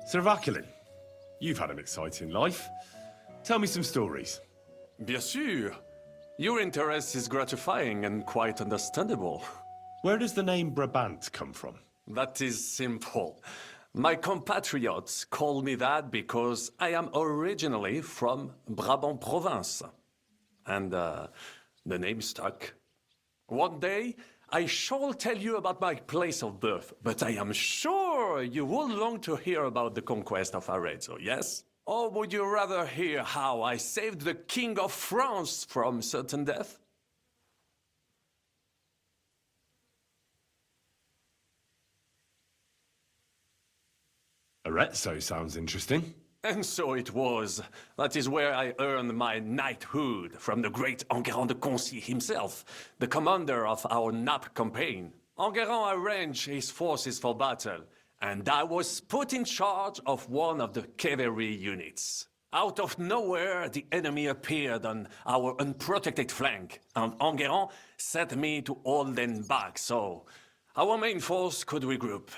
Sir Vachelin, you've had an exciting life. Tell me some stories. Bien sûr. Your interest is gratifying and quite understandable. Where does the name Brabant come from? That is simple. My compatriots call me that because I am originally from Brabant province. And the name stuck. One day, I shall tell you about my place of birth, but I am sure you will long to hear about the conquest of Arezzo, yes? Or would you rather hear how I saved the King of France from certain death? Arezzo sounds interesting. And so it was. That is where I earned my knighthood from the great Enguerrand de Concy himself, the commander of our Naples campaign. Enguerrand arranged his forces for battle, and I was put in charge of one of the cavalry units. Out of nowhere, the enemy appeared on our unprotected flank, and Enguerrand set me to hold them back so our main force could regroup.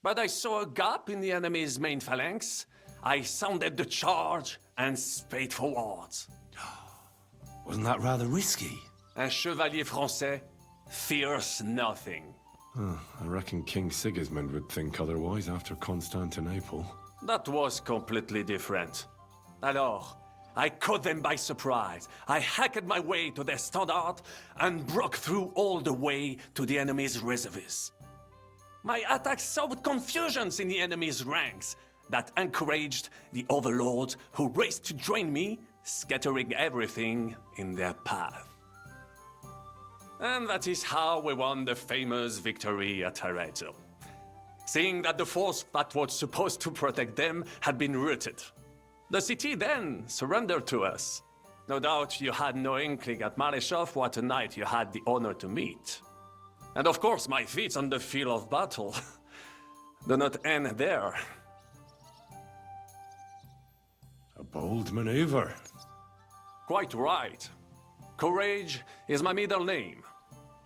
But I saw a gap in the enemy's main phalanx. I sounded the charge and sped forwards. Wasn't that rather risky? Un chevalier français fears nothing. I reckon King Sigismund would think otherwise after Constantinople. That was completely different. Alors, I caught them by surprise. I hacked my way to their standard and broke through all the way to the enemy's reserves. My attack sowed confusions in the enemy's ranks that encouraged the overlords who raced to join me, scattering everything in their path. And that is how we won the famous victory at Arezzo. Seeing that the force that was supposed to protect them had been routed. The city then surrendered to us. No doubt you had no inkling at Maleshov what a knight you had the honor to meet. And of course my feats on the field of battle do not end there. A bold maneuver. Quite right. Courage is my middle name.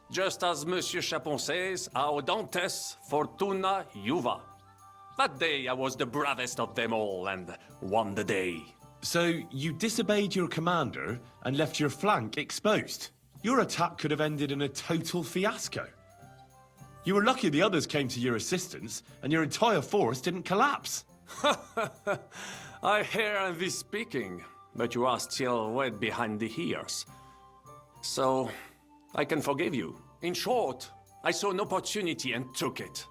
Just as Monsieur Chapon says, Audantes Fortuna Juva. That day I was the bravest of them all and won the day. So you disobeyed your commander and left your flank exposed? Your attack could have ended in a total fiasco. You were lucky the others came to your assistance and your entire force didn't collapse. I hear thee speaking, but you are still wet behind the ears. So, I can forgive you. In short, I saw an opportunity and took it.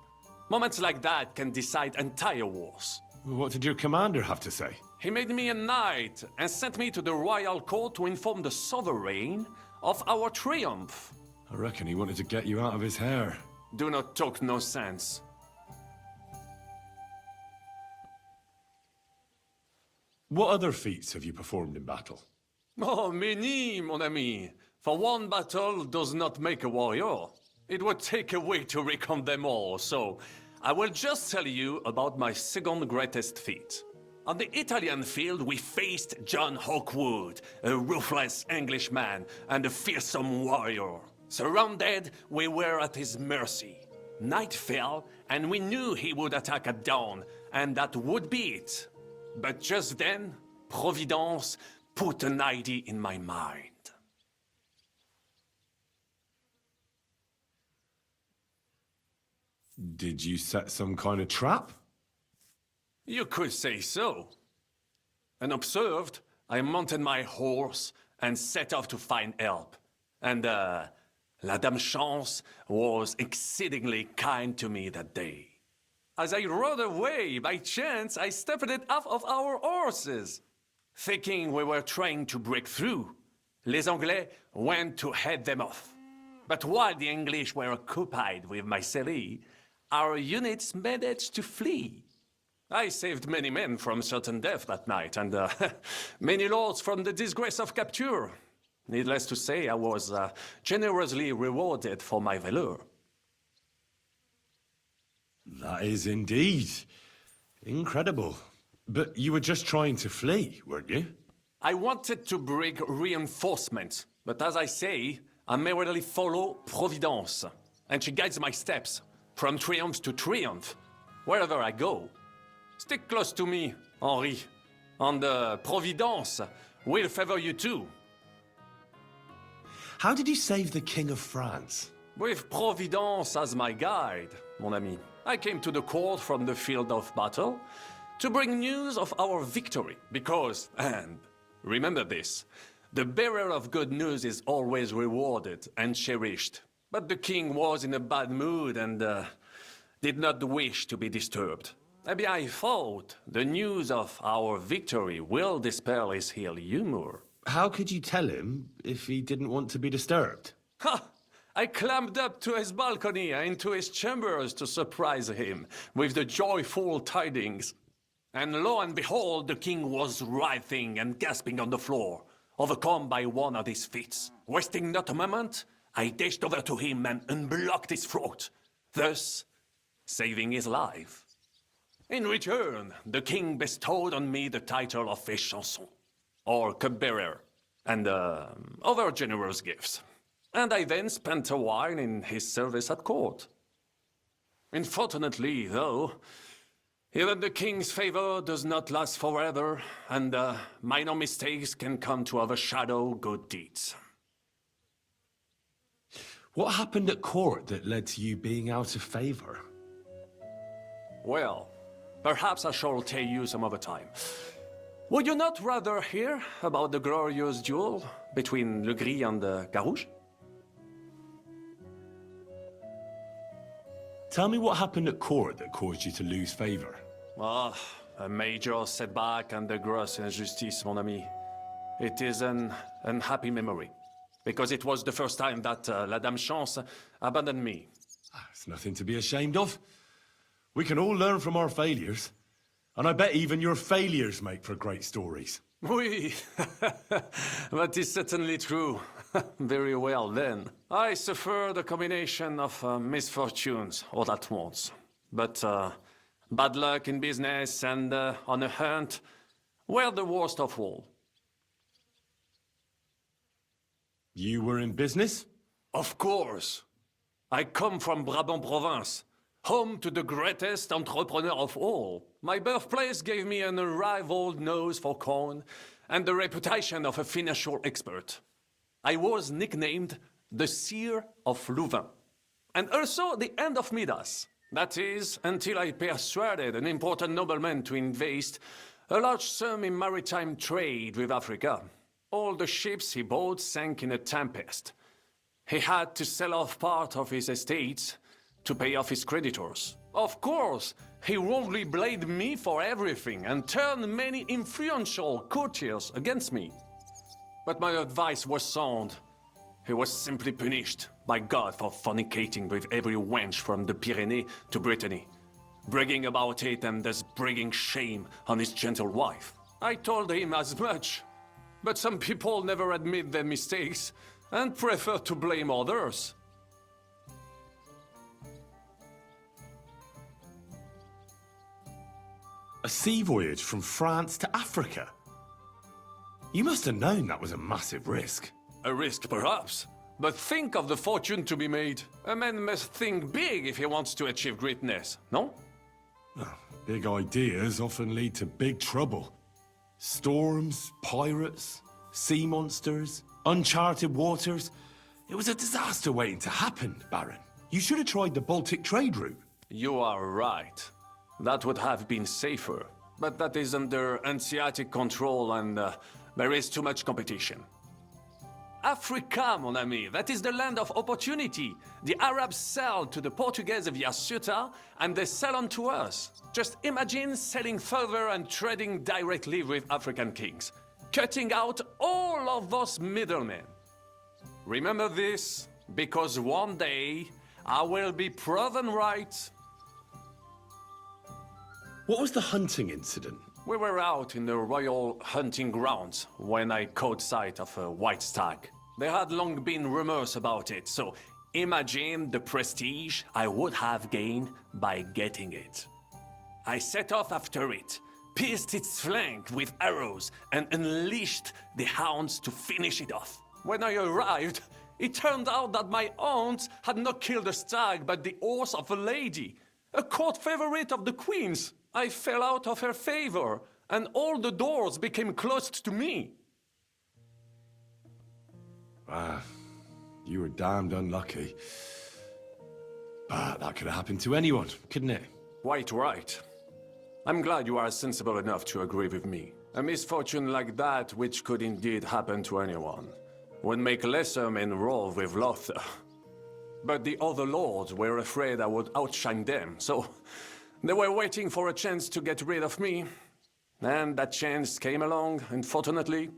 Moments like that can decide entire wars. What did your commander have to say? He made me a knight and sent me to the royal court to inform the sovereign of our triumph. I reckon he wanted to get you out of his hair. Do not talk nonsense. What other feats have you performed in battle? Oh, many, mon ami. For one battle does not make a warrior. It would take a week to recount them all, so I will just tell you about my second greatest feat. On the Italian field, we faced John Hawkwood, a ruthless Englishman and a fearsome warrior. Surrounded, we were at his mercy. Night fell, and we knew he would attack at dawn, and that would be it. But just then, Providence put an idea in my mind. Did you set some kind of trap? You could say so. Unobserved, I mounted my horse and set off to find help. And, La Dame Chance was exceedingly kind to me that day. As I rode away, by chance, I stepped it off of our horses. Thinking we were trying to break through, Les Anglais went to head them off. But while the English were occupied with Mycenae, our units managed to flee. I saved many men from certain death that night, and many lords from the disgrace of capture. Needless to say, I was generously rewarded for my valor. That is indeed incredible. But you were just trying to flee, weren't you? I wanted to bring reinforcements, but as I say, I merely follow Providence, and she guides my steps, from triumph to triumph, wherever I go. Stick close to me, Henri. And Providence will favor you too. How did you save the King of France? With Providence as my guide, mon ami, I came to the court from the field of battle to bring news of our victory. Because, and remember this, the bearer of good news is always rewarded and cherished. But the king was in a bad mood and did not wish to be disturbed. Maybe I thought the news of our victory will dispel his ill humor. How could you tell him if he didn't want to be disturbed? Ha! I climbed up to his balcony and into his chambers to surprise him with the joyful tidings. And lo and behold, the king was writhing and gasping on the floor, overcome by one of his fits. Wasting not a moment, I dashed over to him and unblocked his throat, thus saving his life. In return, the king bestowed on me the title of Échanson, or cupbearer, and other generous gifts. And I then spent a while in his service at court. Unfortunately, though, even the king's favor does not last forever, and minor mistakes can come to overshadow good deeds. What happened at court that led to you being out of favor? Well, perhaps I shall tell you some other time. Would you not rather hear about the glorious duel between Le Gris and Carouge? Tell me what happened at court that caused you to lose favor. Ah, a major setback and a gross injustice, mon ami. It is an unhappy memory, because it was the first time that La Dame Chance abandoned me. It's nothing to be ashamed of. We can all learn from our failures. And I bet even your failures make for great stories. Oui, that is certainly true. Very well then. I suffered a combination of misfortunes all at once. But bad luck in business and on a hunt were the worst of all. You were in business? Of course. I come from Brabant province, home to the greatest entrepreneur of all. My birthplace gave me an unrivaled nose for corn and the reputation of a financial expert. I was nicknamed the Seer of Louvain, and also the End of Midas. That is, until I persuaded an important nobleman to invest a large sum in maritime trade with Africa. All the ships he bought sank in a tempest. He had to sell off part of his estates to pay off his creditors. Of course, he wrongly blamed me for everything and turned many influential courtiers against me. But my advice was sound. He was simply punished by God for fornicating with every wench from the Pyrenees to Brittany, bragging about it and thus bringing shame on his gentle wife. I told him as much, but some people never admit their mistakes and prefer to blame others. A sea voyage from France to Africa? You must have known that was a massive risk. A risk, perhaps. But think of the fortune to be made. A man must think big if he wants to achieve greatness, no? Big ideas often lead to big trouble. Storms, pirates, sea monsters, uncharted waters. It was a disaster waiting to happen, Baron. You should have tried the Baltic trade route. You are right. That would have been safer. But that is under Hanseatic control and there is too much competition. Africa, mon ami, that is the land of opportunity. The Arabs sell to the Portuguese via Ceuta, and they sell on to us. Just imagine selling further and trading directly with African kings, cutting out all of those middlemen. Remember this, because one day I will be proven right. What was the hunting incident? We were out in the royal hunting grounds when I caught sight of a white stag. There had long been rumors about it, so imagine the prestige I would have gained by getting it. I set off after it, pierced its flank with arrows, and unleashed the hounds to finish it off. When I arrived, it turned out that my aunt had not killed a stag but the horse of a lady, a court favorite of the queen's. I fell out of her favor, and all the doors became closed to me. Ah, you were damned unlucky. But that could have happened to anyone, couldn't it? Quite right. I'm glad you are sensible enough to agree with me. A misfortune like that, which could indeed happen to anyone, would make lesser men roll with laughter. But the other lords were afraid I would outshine them, so they were waiting for a chance to get rid of me. And that chance came along, unfortunately.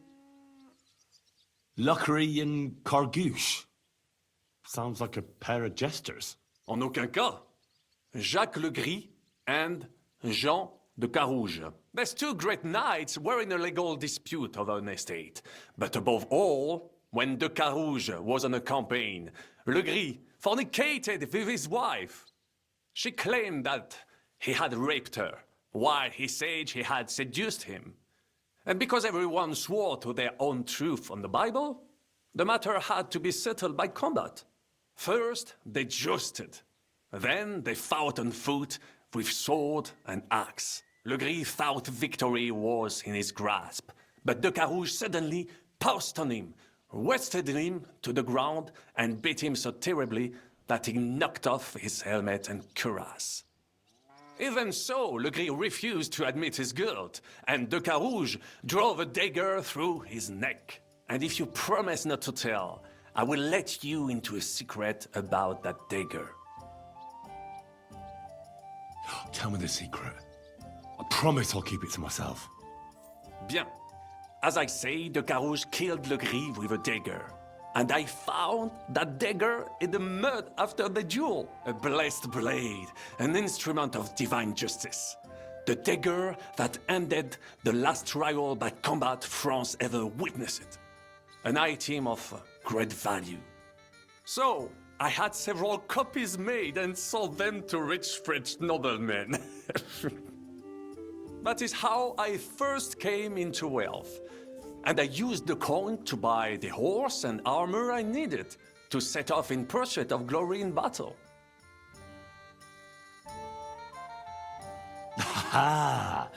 Luckery and Cargouche. Sounds like a pair of jesters. En aucun cas. Jacques le Gris and Jean de Carouge. These two great knights were in a legal dispute over an estate. But above all, when de Carouge was on a campaign, Le Gris fornicated with his wife. She claimed that he had raped her, while he said he had seduced him. And because everyone swore to their own truth on the Bible, the matter had to be settled by combat. First, they jousted. Then they fought on foot with sword and axe. Le Gris thought victory was in his grasp, but de Carouge suddenly pounced on him, wrested him to the ground, and beat him so terribly that he knocked off his helmet and cuirass. Even so, Le Gris refused to admit his guilt, and de Carouge drove a dagger through his neck. And if you promise not to tell, I will let you into a secret about that dagger. Tell me the secret. I promise I'll keep it to myself. Bien. As I say, de Carouge killed Le Gris with a dagger. And I found that dagger in the mud after the duel. A blessed blade, an instrument of divine justice. The dagger that ended the last trial by combat France ever witnessed. An item of great value. So, I had several copies made and sold them to rich French noblemen. That is how I first came into wealth. And I used the coin to buy the horse and armor I needed to set off in pursuit of glory in battle. Ha!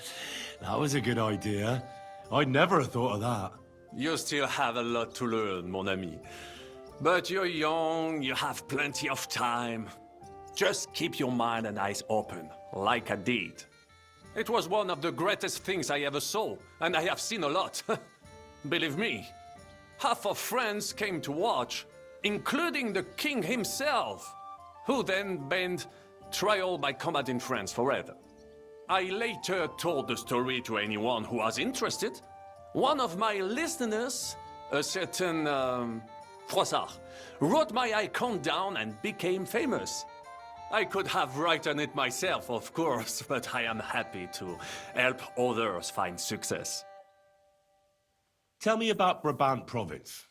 That was a good idea. I'd never have thought of that. You still have a lot to learn, mon ami. But you're young, you have plenty of time. Just keep your mind and eyes open, like I did. It was one of the greatest things I ever saw, and I have seen a lot. Believe me, half of France came to watch, including the king himself, who then banned trial by combat in France forever. I later told the story to anyone who was interested. One of my listeners, a certain Froissart, wrote my icon down and became famous. I could have written it myself, of course, but I am happy to help others find success. Tell me about Brabant province.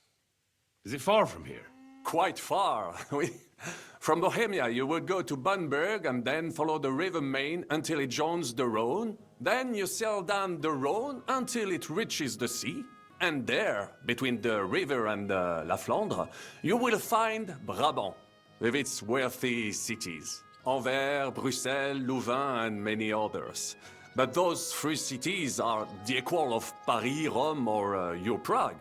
Is it far from here? Quite far. From Bohemia, you would go to Bamberg and then follow the river Main until it joins the Rhone. Then you sail down the Rhone until it reaches the sea. And there, between the river and La Flandre, you will find Brabant, with its wealthy cities. Anvers, Bruxelles, Louvain, and many others. But those three cities are the equal of Paris, Rome, or your Prague.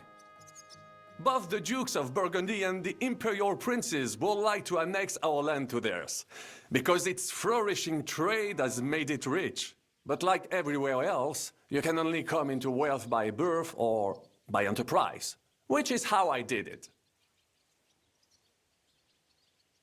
Both the Dukes of Burgundy and the Imperial Princes would like to annex our land to theirs, because its flourishing trade has made it rich. But like everywhere else, you can only come into wealth by birth or by enterprise, which is how I did it.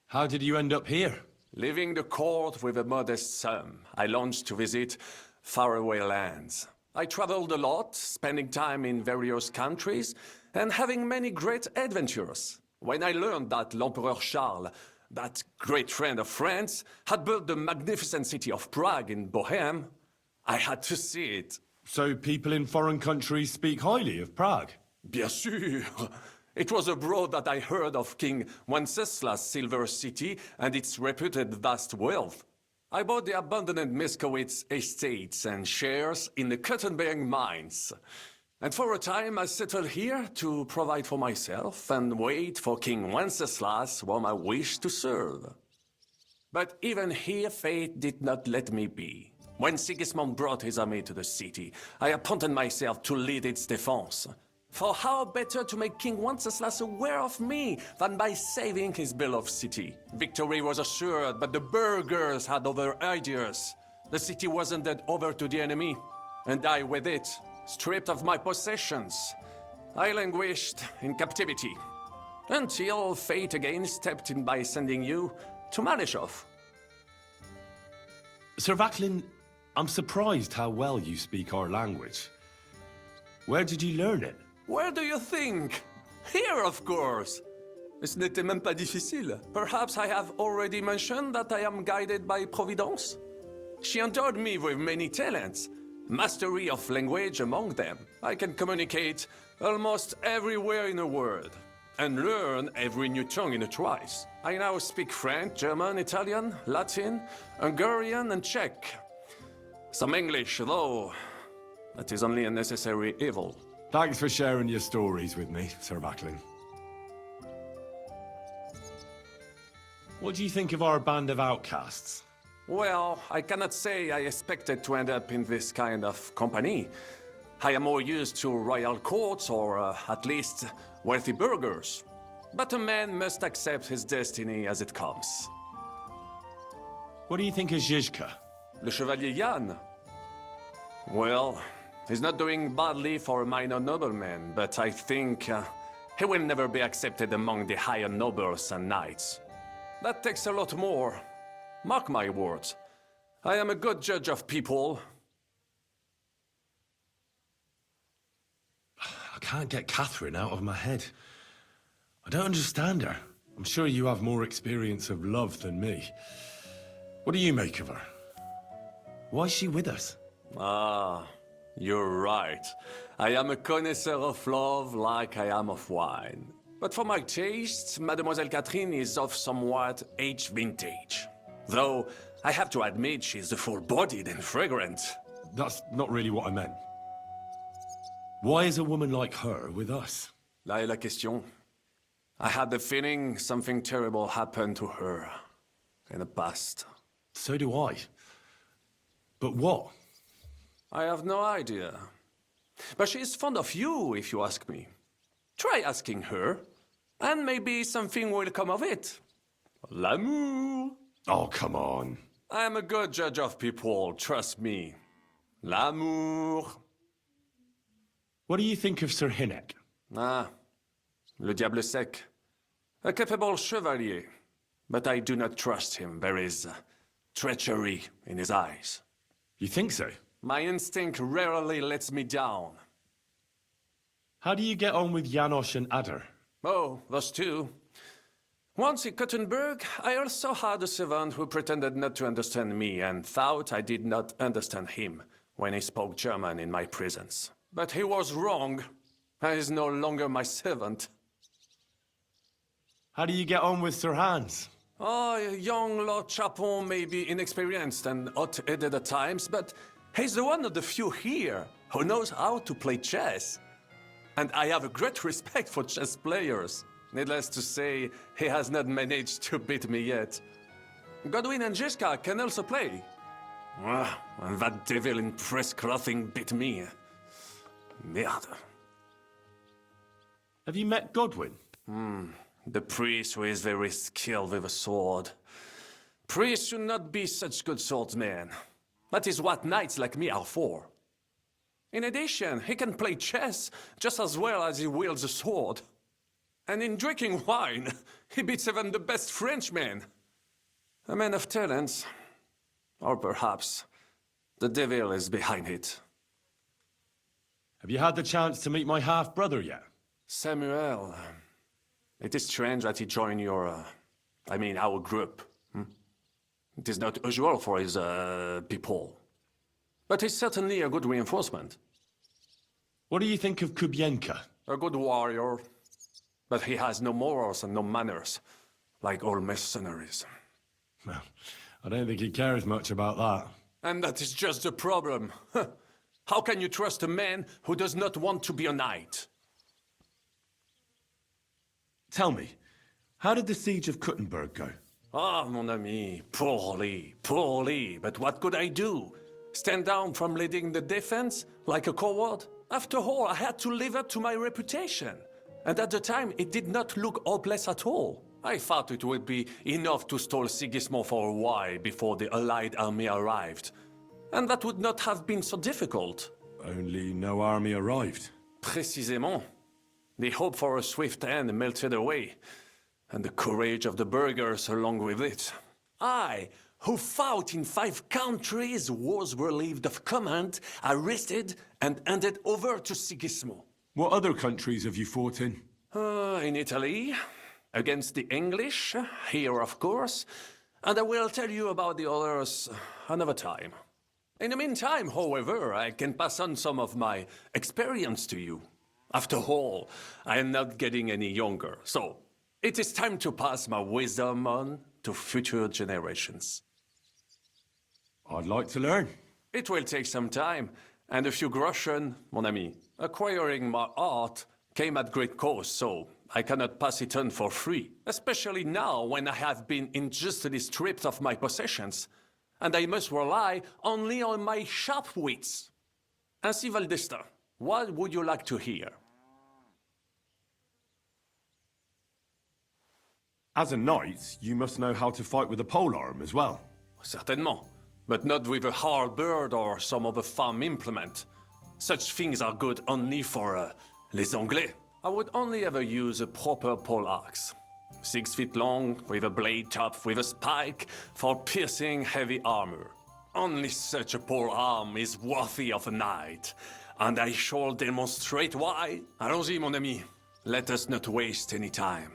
How did you end up here? Leaving the court with a modest sum, I launched to visit faraway lands. I traveled a lot, spending time in various countries, and having many great adventures. When I learned that l'Empereur Charles, that great friend of France, had built the magnificent city of Prague in Bohème, I had to see it. So people in foreign countries speak highly of Prague? Bien sûr! It was abroad that I heard of King Wenceslas' Silver City and its reputed vast wealth. I bought the abandoned Miskowitz estates and shares in the Kuttenberg mines. And for a time I settled here to provide for myself and wait for King Wenceslas, whom I wished to serve. But even here fate did not let me be. When Sigismund brought his army to the city, I appointed myself to lead its defense. For how better to make King Wenceslas aware of me than by saving his beloved city? Victory was assured, but the burghers had other ideas. The city was handed over to the enemy, and I with it, stripped of my possessions. I languished in captivity, until fate again stepped in by sending you to Malishov. Sir Vaclin, I'm surprised how well you speak our language. Where did you learn it? Where do you think? Here, of course. Ce n'était même pas difficile. Perhaps I have already mentioned that I am guided by Providence? She endowed me with many talents, mastery of language among them. I can communicate almost everywhere in a word, and learn every new tongue in a trice. I now speak French, German, Italian, Latin, Hungarian, and Czech. Some English, though that is only a necessary evil. Thanks for sharing your stories with me, Sir Vaclin. What do you think of our band of outcasts? Well, I cannot say I expected to end up in this kind of company. I am more used to royal courts or at least wealthy burghers. But a man must accept his destiny as it comes. What do you think of Zizka? Le Chevalier Jan? Well, he's not doing badly for a minor nobleman, but I think he will never be accepted among the higher nobles and knights. That takes a lot more. Mark my words. I am a good judge of people. I can't get Catherine out of my head. I don't understand her. I'm sure you have more experience of love than me. What do you make of her? Why is she with us? Ah, you're right. I am a connoisseur of love like I am of wine. But for my taste, Mademoiselle Catherine is of somewhat aged vintage. Though, I have to admit she's full-bodied and fragrant. That's not really what I meant. Why is a woman like her with us? Là est la question. I had the feeling something terrible happened to her in the past. So do I. But what? I have no idea. But she's fond of you, if you ask me. Try asking her, and maybe something will come of it. L'amour. Oh, come on. I am a good judge of people, trust me. L'amour. What do you think of Sir Hynek? Ah, le diable sec. A capable chevalier. But I do not trust him. There is treachery in his eyes. You think so? My instinct rarely lets me down. How do you get on with Janosch and Adder? Oh, those two. Once in Kuttenberg, I also had a servant who pretended not to understand me and thought I did not understand him when he spoke German in my presence. But he was wrong. He is no longer my servant. How do you get on with Sir Hans? Oh, young Lord Chapon may be inexperienced and hot-headed at times, but he's the one of the few here who knows how to play chess. And I have a great respect for chess players. Needless to say, he has not managed to beat me yet. Godwin and Zizka can also play. Ah, and that devil in press clothing beat me. Merde. Have you met Godwin? The priest who is very skilled with a sword. Priests should not be such good swordsmen. That is what knights like me are for. In addition, he can play chess just as well as he wields a sword. And in drinking wine, he beats even the best Frenchmen. A man of talents. Or perhaps the devil is behind it. Have you had the chance to meet my half-brother yet? Samuel. It is strange that he joined our group. It is not usual for his people. But he's certainly a good reinforcement. What do you think of Kubienka? A good warrior. But he has no morals and no manners, like all mercenaries. Well, I don't think he cares much about that. And that is just the problem. How can you trust a man who does not want to be a knight? Tell me, how did the siege of Kuttenberg go? Ah, mon ami, poorly, poorly. But what could I do? Stand down from leading the defense like a coward? After all, I had to live up to my reputation. And at the time, it did not look hopeless at all. I thought it would be enough to stall Sigismund for a while before the Allied army arrived. And that would not have been so difficult. Only no army arrived. Précisément. The hope for a swift end melted away, and the courage of the burghers along with it. I, who fought in 5 countries, was relieved of command, arrested, and handed over to Sigismund. What other countries have you fought in? In Italy, against the English, here of course, and I will tell you about the others another time. In the meantime, however, I can pass on some of my experience to you. After all, I am not getting any younger, so it is time to pass my wisdom on to future generations. I'd like to learn. It will take some time, and a few groschen, mon ami. Acquiring my art came at great cost, so I cannot pass it on for free. Especially now, when I have been injustly stripped of my possessions, and I must rely only on my sharp wits. Ainsi, Valdesta, what would you like to hear? As a knight, you must know how to fight with a polearm as well. Certainement, but not with a halberd or some other farm implement. Such things are good only for les Anglais. I would only ever use a proper poleaxe. 6 feet long, with a blade topped with a spike for piercing heavy armor. Only such a polearm is worthy of a knight, and I shall demonstrate why. Allons-y, mon ami. Let us not waste any time.